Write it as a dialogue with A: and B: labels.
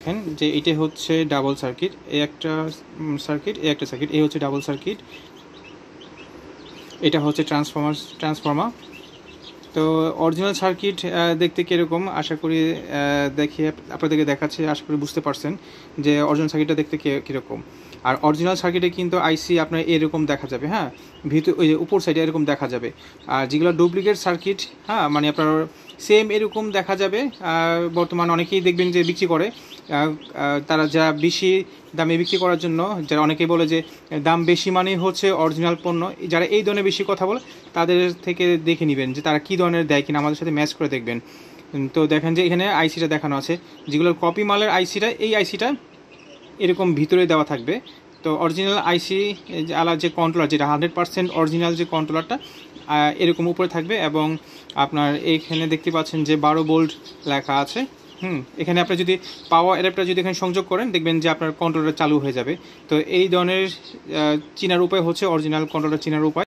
A: দেখেন যে এটা হচ্ছে ডাবল সার্কিট, এই একটা সার্কিট, এই একটা সার্কিট, এই হচ্ছে ডাবল সার্কিট, এটা হচ্ছে ট্রান্সফর্মার। তো অরিজিনাল সার্কিট দেখতে কীরকম আশা করি দেখিয়ে আপনাদেরকে দেখাচ্ছি, আশা করি বুঝতে পারছেন যে অরিজিনাল সার্কিটটা দেখতে কীরকম। আর অরিজিনাল সার্কিটে কিন্তু আইসি আপনার এরকম দেখা যাবে, হ্যাঁ, ভিতর ওই উপর সাইডে এরকম দেখা যাবে। আর যেগুলো ডুপ্লিকেট সার্কিট, হ্যাঁ, মানে আপনার সেম এরকম দেখা যাবে। বর্তমানে অনেকেই দেখবেন যে বিক্রি করে, তারা যা বেশি দামে বিক্রি করার জন্য, যারা অনেকেই বলে যে দাম বেশি মানেই হচ্ছে অরিজিনাল পণ্য, যারা এই ধরনের বেশি কথা বলে তাদের থেকে দেখে নেবেন যে তারা কী ধরনের দেয় কিনা, আমাদের সাথে ম্যাচ করে দেখবেন। তো দেখেন যে এখানে আইসিটা দেখানো আছে, যেগুলোর কপি মালের আইসিটা, এই আইসিটা এরকম ভিতরে দেওয়া থাকবে। তো অরিজিনাল আইসি আলার যে কন্ট্রোলার, যেটা 100% অরিজিনাল যে কন্ট্রোলারটা এরকম উপরে থাকবে, এবং আপনার এইখানে দেখতে পাচ্ছেন যে 12 ভোল্ট লেখা আছে। এখানে আপনি যদি পাওয়ার অ্যাডাপ্টার যদি এখানে সংযোগ করেন, দেখবেন যে আপনার কন্ট্রোলার চালু হয়ে যাবে। তো এই ধরনের চেনার উপায় হচ্ছে অরিজিনাল কন্ট্রোলার চেনার উপায়।